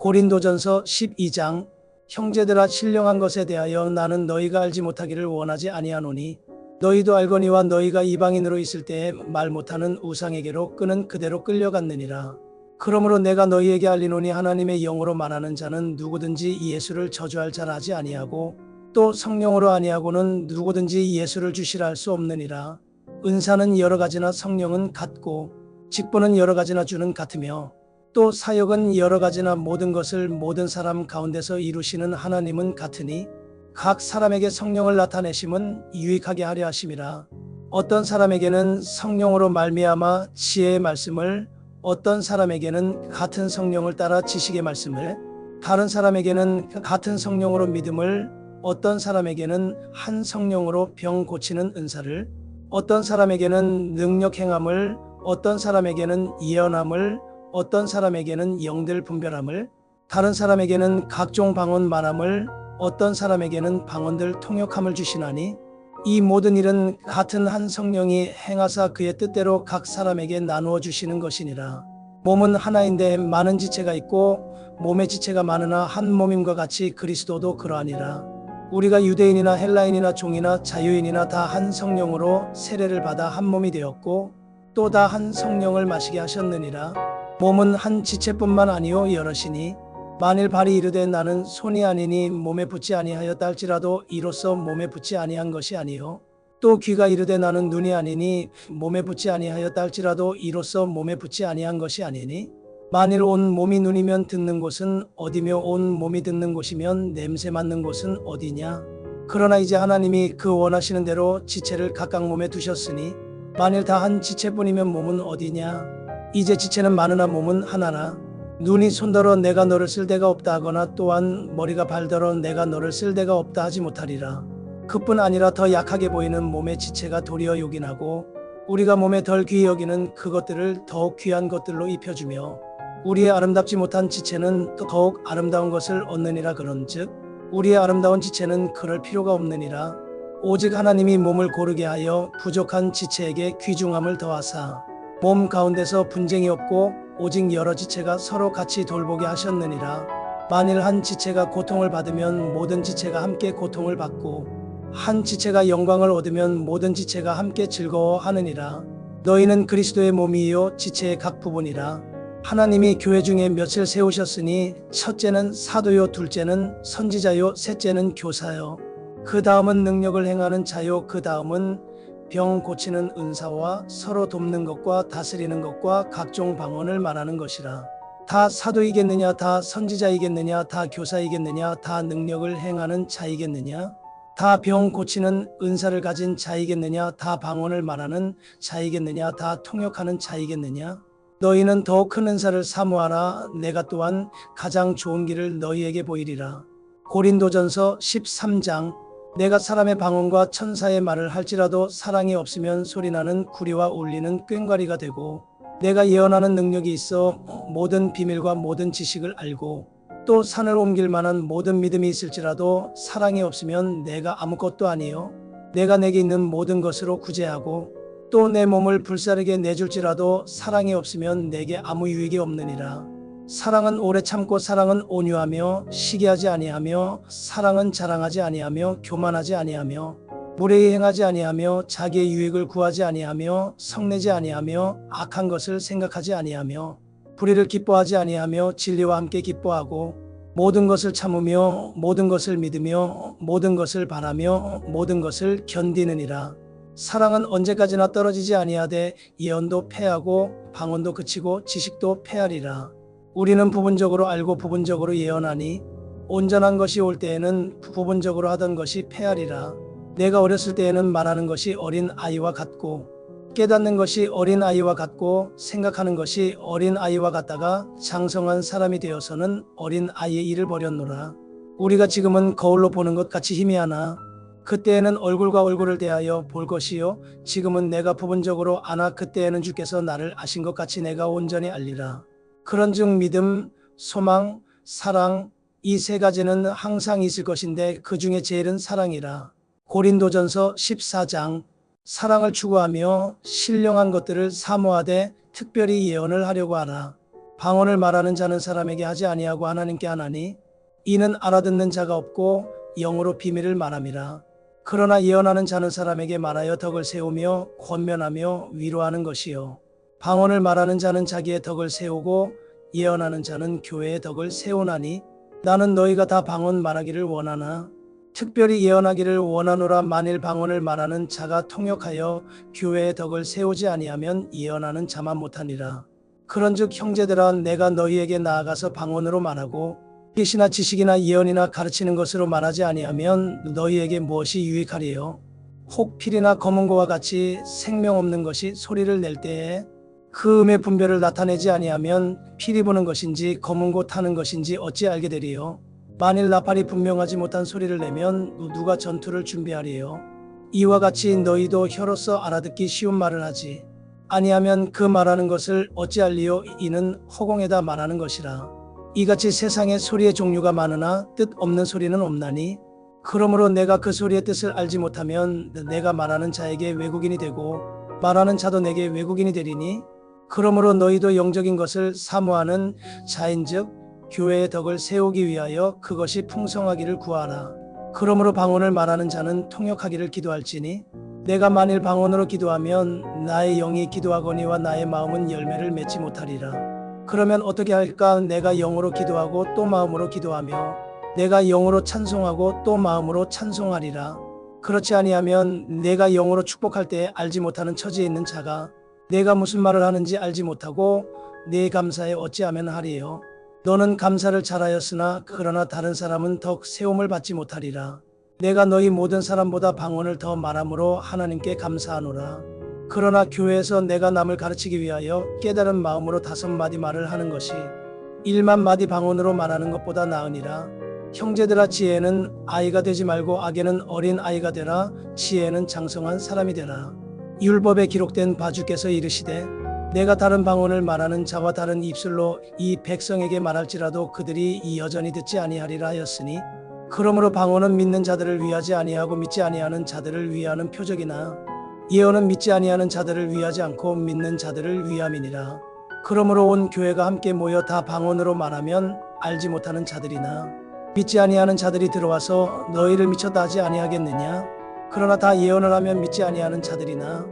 고린도전서 12장 형제들아 신령한 것에 대하여 나는 너희가 알지 못하기를 원하지 아니하노니 너희도 알거니와 너희가 이방인으로 있을 때에 말 못하는 우상에게로 끄는 그대로 끌려갔느니라. 그러므로 내가 너희에게 알리노니 하나님의 영으로 말하는 자는 누구든지 예수를 저주할 자라 하지 아니하고 또 성령으로 아니하고는 누구든지 예수를 주시라 할 수 없느니라. 은사는 여러 가지나 성령은 같고 직분은 여러 가지나 주는 같으며 또 사역은 여러 가지나 모든 것을 모든 사람 가운데서 이루시는 하나님은 같으니 각 사람에게 성령을 나타내심은 유익하게 하려 하심이라. 어떤 사람에게는 성령으로 말미암아 지혜의 말씀을, 어떤 사람에게는 같은 성령을 따라 지식의 말씀을, 다른 사람에게는 같은 성령으로 믿음을, 어떤 사람에게는 한 성령으로 병 고치는 은사를, 어떤 사람에게는 능력 행함을, 어떤 사람에게는 예언함을, 어떤 사람에게는 영들 분별함을, 다른 사람에게는 각종 방언 말함을, 어떤 사람에게는 방언들 통역함을 주시나니 이 모든 일은 같은 한 성령이 행하사 그의 뜻대로 각 사람에게 나누어 주시는 것이니라. 몸은 하나인데 많은 지체가 있고 몸의 지체가 많으나 한 몸임과 같이 그리스도도 그러하니라. 우리가 유대인이나 헬라인이나 종이나 자유인이나 다 한 성령으로 세례를 받아 한 몸이 되었고 또 다 한 성령을 마시게 하셨느니라. 몸은 한 지체뿐만 아니요 여럿이니 만일 발이 이르되 나는 손이 아니니 몸에 붙지 아니하였다 할지라도 이로써 몸에 붙지 아니한 것이 아니요 또 귀가 이르되 나는 눈이 아니니 몸에 붙지 아니하였다 할지라도 이로써 몸에 붙지 아니한 것이 아니니 만일 온 몸이 눈이면 듣는 곳은 어디며 온 몸이 듣는 곳이면 냄새 맡는 곳은 어디냐. 그러나 이제 하나님이 그 원하시는 대로 지체를 각각 몸에 두셨으니 만일 다 한 지체뿐이면 몸은 어디냐. 이제 지체는 많으나 몸은 하나라. 눈이 손더러 내가 너를 쓸 데가 없다 하거나 또한 머리가 발더러 내가 너를 쓸 데가 없다 하지 못하리라. 그뿐 아니라 더 약하게 보이는 몸의 지체가 도리어 요긴하고 우리가 몸에 덜 귀히 여기는 그것들을 더욱 귀한 것들로 입혀주며 우리의 아름답지 못한 지체는 더욱 아름다운 것을 얻느니라. 그런즉 우리의 아름다운 지체는 그럴 필요가 없느니라. 오직 하나님이 몸을 고르게 하여 부족한 지체에게 귀중함을 더하사 몸 가운데서 분쟁이 없고 오직 여러 지체가 서로 같이 돌보게 하셨느니라. 만일 한 지체가 고통을 받으면 모든 지체가 함께 고통을 받고 한 지체가 영광을 얻으면 모든 지체가 함께 즐거워하느니라. 너희는 그리스도의 몸이요 지체의 각 부분이라. 하나님이 교회 중에 몇을 세우셨으니 첫째는 사도요, 둘째는 선지자요, 셋째는 교사요, 그 다음은 능력을 행하는 자요, 그 다음은 병 고치는 은사와 서로 돕는 것과 다스리는 것과 각종 방언을 말하는 것이라. 다 사도이겠느냐, 다 선지자이겠느냐, 다 교사이겠느냐, 다 능력을 행하는 자이겠느냐, 다 병 고치는 은사를 가진 자이겠느냐, 다 방언을 말하는 자이겠느냐, 다 통역하는 자이겠느냐. 너희는 더 큰 은사를 사모하라. 내가 또한 가장 좋은 길을 너희에게 보이리라. 고린도전서 13장 내가 사람의 방언과 천사의 말을 할지라도 사랑이 없으면 소리나는 구리와 울리는 꽹과리가 되고 내가 예언하는 능력이 있어 모든 비밀과 모든 지식을 알고 또 산을 옮길 만한 모든 믿음이 있을지라도 사랑이 없으면 내가 아무것도 아니요 내가 내게 있는 모든 것으로 구제하고 또 내 몸을 불사르게 내줄지라도 사랑이 없으면 내게 아무 유익이 없느니라. 사랑은 오래 참고 사랑은 온유하며 시기하지 아니하며 사랑은 자랑하지 아니하며 교만하지 아니하며 무례히 행하지 아니하며 자기의 유익을 구하지 아니하며 성내지 아니하며 악한 것을 생각하지 아니하며 불의를 기뻐하지 아니하며 진리와 함께 기뻐하고 모든 것을 참으며 모든 것을 믿으며 모든 것을 바라며 모든 것을 견디느니라. 사랑은 언제까지나 떨어지지 아니하되 예언도 패하고 방언도 그치고 지식도 패하리라. 우리는 부분적으로 알고 부분적으로 예언하니 온전한 것이 올 때에는 부분적으로 하던 것이 패하리라. 내가 어렸을 때에는 말하는 것이 어린 아이와 같고 깨닫는 것이 어린 아이와 같고 생각하는 것이 어린 아이와 같다가 장성한 사람이 되어서는 어린 아이의 일을 버렸노라. 우리가 지금은 거울로 보는 것 같이 희미하나 그때에는 얼굴과 얼굴을 대하여 볼 것이요 지금은 내가 부분적으로 아나 그때에는 주께서 나를 아신 것 같이 내가 온전히 알리라. 그런즉 믿음, 소망, 사랑 이 세 가지는 항상 있을 것인데 그 중에 제일은 사랑이라. 고린도전서 14장 사랑을 추구하며 신령한 것들을 사모하되 특별히 예언을 하려고 하라. 방언을 말하는 자는 사람에게 하지 아니하고 하나님께 하나니 이는 알아듣는 자가 없고 영으로 비밀을 말함이라. 그러나 예언하는 자는 사람에게 말하여 덕을 세우며 권면하며 위로하는 것이요 방언을 말하는 자는 자기의 덕을 세우고 예언하는 자는 교회의 덕을 세우나니 나는 너희가 다 방언 말하기를 원하나 특별히 예언하기를 원하노라. 만일 방언을 말하는 자가 통역하여 교회의 덕을 세우지 아니하면 예언하는 자만 못하니라. 그런즉 형제들아 내가 너희에게 나아가서 방언으로 말하고 계시나 지식이나 예언이나 가르치는 것으로 말하지 아니하면 너희에게 무엇이 유익하리요? 혹 필이나 검은고와 같이 생명 없는 것이 소리를 낼 때에 그 음의 분별을 나타내지 아니하면 피리 부는 것인지 검은고 타는 것인지 어찌 알게 되리요? 만일 나팔이 분명하지 못한 소리를 내면 누가 전투를 준비하리요? 이와 같이 너희도 혀로서 알아듣기 쉬운 말을 하지 아니하면 그 말하는 것을 어찌 알리요? 이는 허공에다 말하는 것이라. 이같이 세상에 소리의 종류가 많으나 뜻 없는 소리는 없나니 그러므로 내가 그 소리의 뜻을 알지 못하면 내가 말하는 자에게 외국인이 되고 말하는 자도 내게 외국인이 되리니 그러므로 너희도 영적인 것을 사모하는 자인즉 교회의 덕을 세우기 위하여 그것이 풍성하기를 구하라. 그러므로 방언을 말하는 자는 통역하기를 기도할지니 내가 만일 방언으로 기도하면 나의 영이 기도하거니와 나의 마음은 열매를 맺지 못하리라. 그러면 어떻게 할까? 내가 영으로 기도하고 또 마음으로 기도하며 내가 영으로 찬송하고 또 마음으로 찬송하리라. 그렇지 아니하면 내가 영으로 축복할 때에 알지 못하는 처지에 있는 자가 내가 무슨 말을 하는지 알지 못하고 네 감사에 어찌하면 하리요? 너는 감사를 잘하였으나 그러나 다른 사람은 덕 세움을 받지 못하리라. 내가 너희 모든 사람보다 방언을 더 말함으로 하나님께 감사하노라. 그러나 교회에서 내가 남을 가르치기 위하여 깨달은 마음으로 5마디 말을 하는 것이 1만 마디 방언으로 말하는 것보다 나으니라. 형제들아 지혜는 아이가 되지 말고 악에는 어린 아이가 되라. 지혜는 장성한 사람이 되라. 율법에 기록된 바 주께서 이르시되 내가 다른 방언을 말하는 자와 다른 입술로 이 백성에게 말할지라도 그들이 여전히 듣지 아니하리라 하였으니 그러므로 방언은 믿는 자들을 위하지 아니하고 믿지 아니하는 자들을 위하는 표적이나 예언은 믿지 아니하는 자들을 위하지 않고 믿는 자들을 위함이니라. 그러므로 온 교회가 함께 모여 다 방언으로 말하면 알지 못하는 자들이나 믿지 아니하는 자들이 들어와서 너희를 미쳤다 하지 아니하겠느냐? 그러나 다 예언을 하면 믿지 아니하는 자들이나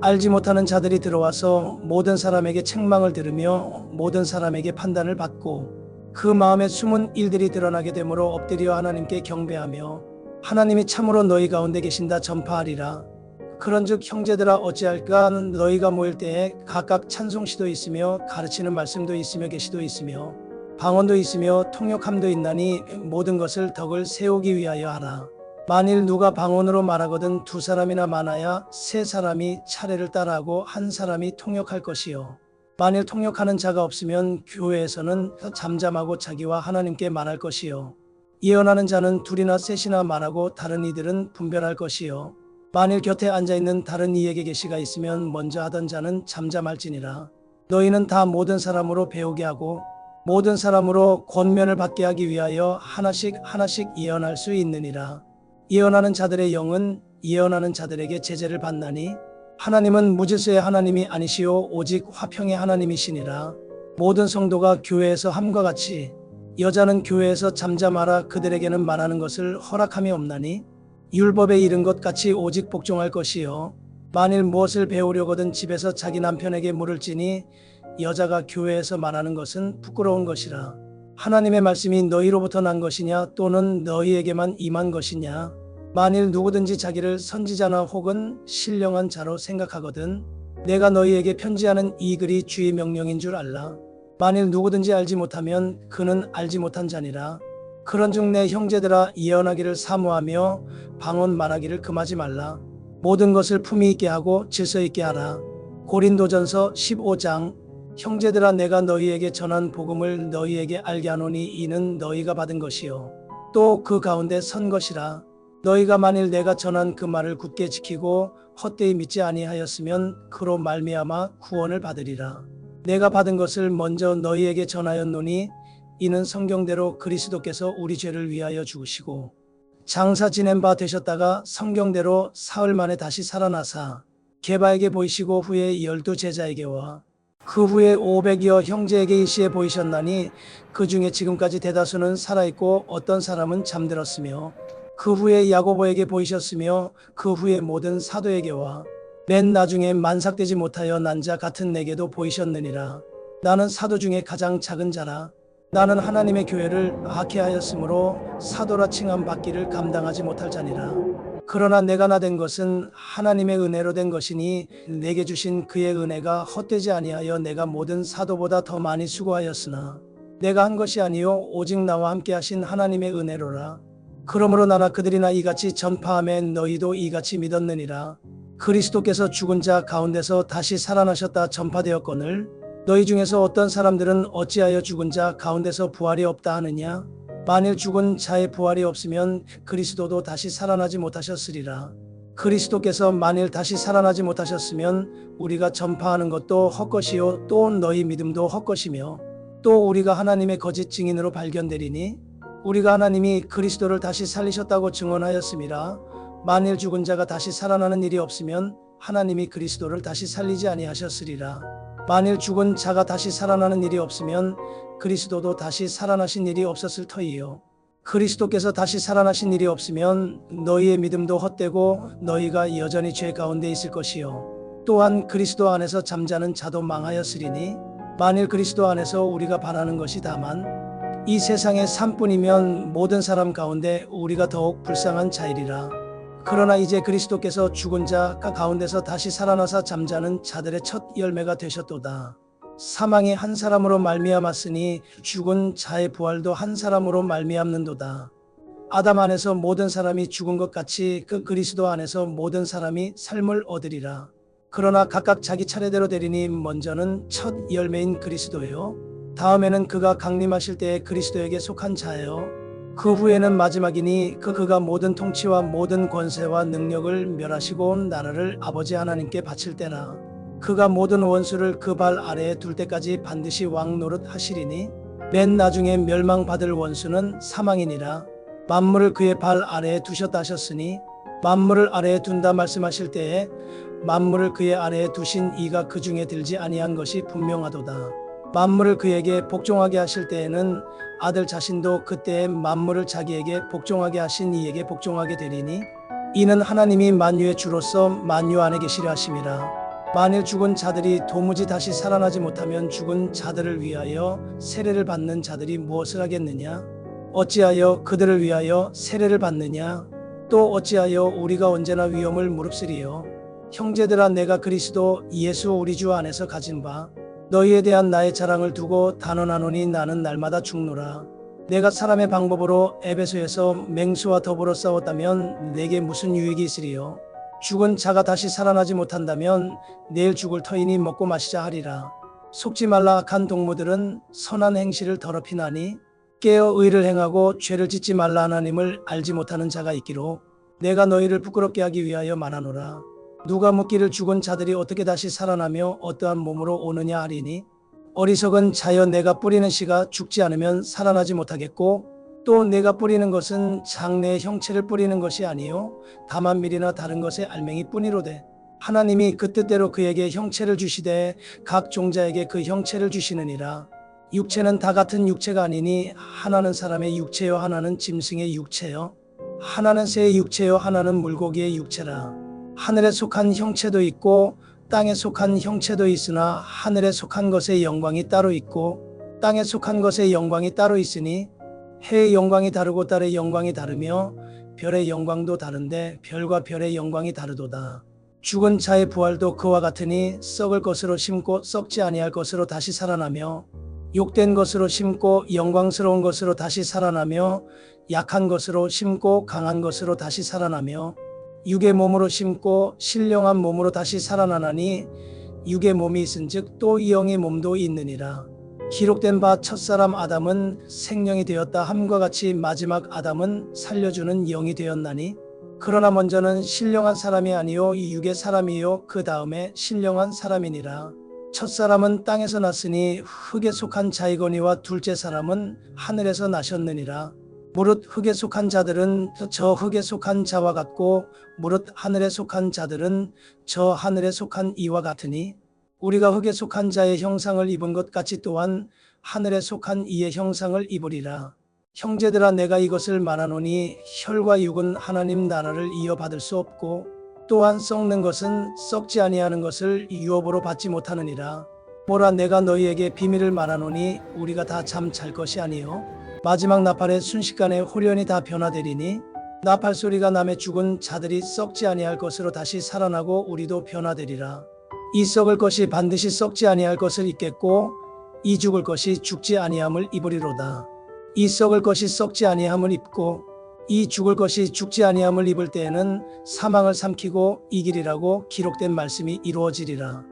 알지 못하는 자들이 들어와서 모든 사람에게 책망을 들으며 모든 사람에게 판단을 받고 그 마음에 숨은 일들이 드러나게 되므로 엎드려 하나님께 경배하며 하나님이 참으로 너희 가운데 계신다 전파하리라. 그런즉 형제들아 어찌할까? 너희가 모일 때에 각각 찬송시도 있으며 가르치는 말씀도 있으며 계시도 있으며 방언도 있으며 통역함도 있나니 모든 것을 덕을 세우기 위하여 하라. 만일 누가 방언으로 말하거든 2사람이나 많아야 3사람이 차례를 따라하고 1사람이 통역할 것이요. 만일 통역하는 자가 없으면 교회에서는 잠잠하고 자기와 하나님께 말할 것이요. 예언하는 자는 2이나 3이나 말하고 다른 이들은 분별할 것이요. 만일 곁에 앉아있는 다른 이에게 계시가 있으면 먼저 하던 자는 잠잠할지니라. 너희는 다 모든 사람으로 배우게 하고 모든 사람으로 권면을 받게 하기 위하여 하나씩 예언할 수 있느니라. 예언하는 자들의 영은 예언하는 자들에게 제재를 받나니 하나님은 무질서의 하나님이 아니시오 오직 화평의 하나님이시니라. 모든 성도가 교회에서 함과 같이 여자는 교회에서 잠잠하라. 그들에게는 말하는 것을 허락함이 없나니 율법에 이른 것 같이 오직 복종할 것이요. 만일 무엇을 배우려거든 집에서 자기 남편에게 물을지니 여자가 교회에서 말하는 것은 부끄러운 것이라. 하나님의 말씀이 너희로부터 난 것이냐 또는 너희에게만 임한 것이냐. 만일 누구든지 자기를 선지자나 혹은 신령한 자로 생각하거든 내가 너희에게 편지하는 이 글이 주의 명령인 줄 알라. 만일 누구든지 알지 못하면 그는 알지 못한 자니라. 그런즉 내 형제들아 예언하기를 사모하며 방언 말하기를 금하지 말라. 모든 것을 품위 있게 하고 질서 있게 하라. 고린도전서 15장. 형제들아 내가 너희에게 전한 복음을 너희에게 알게 하노니 이는 너희가 받은 것이요 또 그 가운데 선 것이라. 너희가 만일 내가 전한 그 말을 굳게 지키고 헛되이 믿지 아니하였으면 그로 말미암아 구원을 받으리라. 내가 받은 것을 먼저 너희에게 전하였노니 이는 성경대로 그리스도께서 우리 죄를 위하여 죽으시고 장사 지낸 바 되셨다가 성경대로 사흘 만에 다시 살아나사 게바에게 보이시고 후에 12 제자에게와 그 후에 500여 형제에게 일시에 보이셨나니 그 중에 지금까지 대다수는 살아있고 어떤 사람은 잠들었으며 그 후에 야고보에게 보이셨으며 그 후에 모든 사도에게와 맨 나중에 만삭되지 못하여 난 자 같은 내게도 보이셨느니라. 나는 사도 중에 가장 작은 자라. 나는 하나님의 교회를 학해하였으므로 사도라 칭함 받기를 감당하지 못할 자니라. 그러나 내가 나 된 것은 하나님의 은혜로 된 것이니 내게 주신 그의 은혜가 헛되지 아니하여 내가 모든 사도보다 더 많이 수고하였으나 내가 한 것이 아니요 오직 나와 함께 하신 하나님의 은혜로라. 그러므로 나나 그들이나 이같이 전파하매 너희도 이같이 믿었느니라. 그리스도께서 죽은 자 가운데서 다시 살아나셨다 전파되었거늘 너희 중에서 어떤 사람들은 어찌하여 죽은 자 가운데서 부활이 없다 하느냐? 만일 죽은 자의 부활이 없으면 그리스도도 다시 살아나지 못하셨으리라. 그리스도께서 만일 다시 살아나지 못하셨으면 우리가 전파하는 것도 헛것이요 또 너희 믿음도 헛것이며 또 우리가 하나님의 거짓 증인으로 발견되리니 우리가 하나님이 그리스도를 다시 살리셨다고 증언하였음이라. 만일 죽은 자가 다시 살아나는 일이 없으면 하나님이 그리스도를 다시 살리지 아니하셨으리라. 만일 죽은 자가 다시 살아나는 일이 없으면 그리스도도 다시 살아나신 일이 없었을 터이요. 그리스도께서 다시 살아나신 일이 없으면 너희의 믿음도 헛되고 너희가 여전히 죄 가운데 있을 것이요. 또한 그리스도 안에서 잠자는 자도 망하였으리니 만일 그리스도 안에서 우리가 바라는 것이 다만 이 세상의 삶뿐이면 모든 사람 가운데 우리가 더욱 불쌍한 자이리라. 그러나 이제 그리스도께서 죽은 자 가운데서 다시 살아나사 잠자는 자들의 첫 열매가 되셨도다. 사망이 한 사람으로 말미암았으니 죽은 자의 부활도 한 사람으로 말미암는도다. 아담 안에서 모든 사람이 죽은 것 같이 그 그리스도 안에서 모든 사람이 삶을 얻으리라. 그러나 각각 자기 차례대로 되리니 먼저는 첫 열매인 그리스도요. 다음에는 그가 강림하실 때에 그리스도에게 속한 자요. 그 후에는 마지막이니 그가 모든 통치와 모든 권세와 능력을 멸하시고 나라를 아버지 하나님께 바칠 때나 그가 모든 원수를 그 발 아래에 둘 때까지 반드시 왕 노릇 하시리니 맨 나중에 멸망받을 원수는 사망이니라. 만물을 그의 발 아래에 두셨다 하셨으니 만물을 아래에 둔다 말씀하실 때에 만물을 그의 아래에 두신 이가 그 중에 들지 아니한 것이 분명하도다. 만물을 그에게 복종하게 하실 때에는 아들 자신도 그때에 만물을 자기에게 복종하게 하신 이에게 복종하게 되리니 이는 하나님이 만유의 주로서 만유 안에 계시려 하심이라. 만일 죽은 자들이 도무지 다시 살아나지 못하면 죽은 자들을 위하여 세례를 받는 자들이 무엇을 하겠느냐? 어찌하여 그들을 위하여 세례를 받느냐? 또 어찌하여 우리가 언제나 위험을 무릅쓰리요? 형제들아, 내가 그리스도 예수 우리 주 안에서 가진 바 너희에 대한 나의 자랑을 두고 단언하노니 나는 날마다 죽노라. 내가 사람의 방법으로 에베소에서 맹수와 더불어 싸웠다면 내게 무슨 유익이 있으리요? 죽은 자가 다시 살아나지 못한다면 내일 죽을 터이니 먹고 마시자 하리라. 속지 말라. 악한 동무들은 선한 행실을 더럽히나니 깨어 의를 행하고 죄를 짓지 말라. 하나님을 알지 못하는 자가 있기로 내가 너희를 부끄럽게 하기 위하여 말하노라. 누가 묻기를 죽은 자들이 어떻게 다시 살아나며 어떠한 몸으로 오느냐 하리니 어리석은 자여, 내가 뿌리는 씨가 죽지 않으면 살아나지 못하겠고 또 내가 뿌리는 것은 장래의 형체를 뿌리는 것이 아니요 다만 밀이나 다른 것의 알맹이 뿐이로되 하나님이 그 뜻대로 그에게 형체를 주시되 각 종자에게 그 형체를 주시느니라. 육체는 다 같은 육체가 아니니 하나는 사람의 육체요 하나는 짐승의 육체요 하나는 새의 육체요 하나는 물고기의 육체라. 하늘에 속한 형체도 있고 땅에 속한 형체도 있으나 하늘에 속한 것의 영광이 따로 있고 땅에 속한 것의 영광이 따로 있으니 해의 영광이 다르고 달의 영광이 다르며 별의 영광도 다른데 별과 별의 영광이 다르도다. 죽은 자의 부활도 그와 같으니 썩을 것으로 심고 썩지 아니할 것으로 다시 살아나며 욕된 것으로 심고 영광스러운 것으로 다시 살아나며 약한 것으로 심고 강한 것으로 다시 살아나며 육의 몸으로 심고 신령한 몸으로 다시 살아나나니 육의 몸이 있은즉 또 영의 몸도 있느니라. 기록된 바 첫사람 아담은 생령이 되었다 함과 같이 마지막 아담은 살려주는 영이 되었나니 그러나 먼저는 신령한 사람이 아니요 육의 사람이요 그 다음에 신령한 사람이니라. 첫사람은 땅에서 났으니 흙에 속한 자이거니와 둘째 사람은 하늘에서 나셨느니라. 무릇 흙에 속한 자들은 저 흙에 속한 자와 같고 무릇 하늘에 속한 자들은 저 하늘에 속한 이와 같으니 우리가 흙에 속한 자의 형상을 입은 것 같이 또한 하늘에 속한 이의 형상을 입으리라. 형제들아, 내가 이것을 말하노니 혈과 육은 하나님 나라를 이어받을 수 없고 또한 썩는 것은 썩지 아니하는 것을 유업으로 받지 못하느니라. 보라, 내가 너희에게 비밀을 말하노니 우리가 다 잠 잘 것이 아니요 마지막 나팔의 순식간에 홀연히 다 변화되리니 나팔 소리가 나매 죽은 자들이 썩지 아니할 것으로 다시 살아나고 우리도 변화되리라. 이 썩을 것이 반드시 썩지 아니할 것을 입겠고 이 죽을 것이 죽지 아니함을 입으리로다. 이 썩을 것이 썩지 아니함을 입고 이 죽을 것이 죽지 아니함을 입을 때에는 사망을 삼키고 이기리라고 기록된 말씀이 이루어지리라.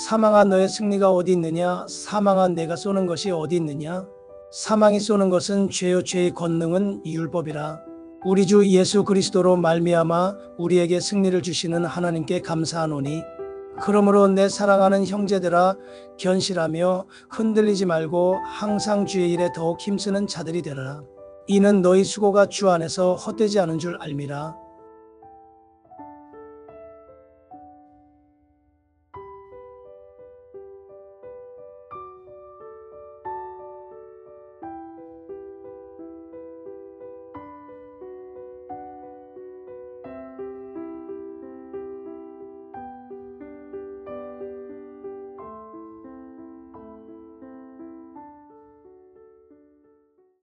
사망아, 너의 승리가 어디 있느냐? 사망아, 내가 쏘는 것이 어디 있느냐? 사망이 쏘는 것은 죄요, 죄의 권능은 율법이라. 우리 주 예수 그리스도로 말미암아 우리에게 승리를 주시는 하나님께 감사하노니, 그러므로 내 사랑하는 형제들아, 견실하며 흔들리지 말고 항상 주의 일에 더욱 힘쓰는 자들이 되라. 이는 너희 수고가 주 안에서 헛되지 않은 줄 알미라.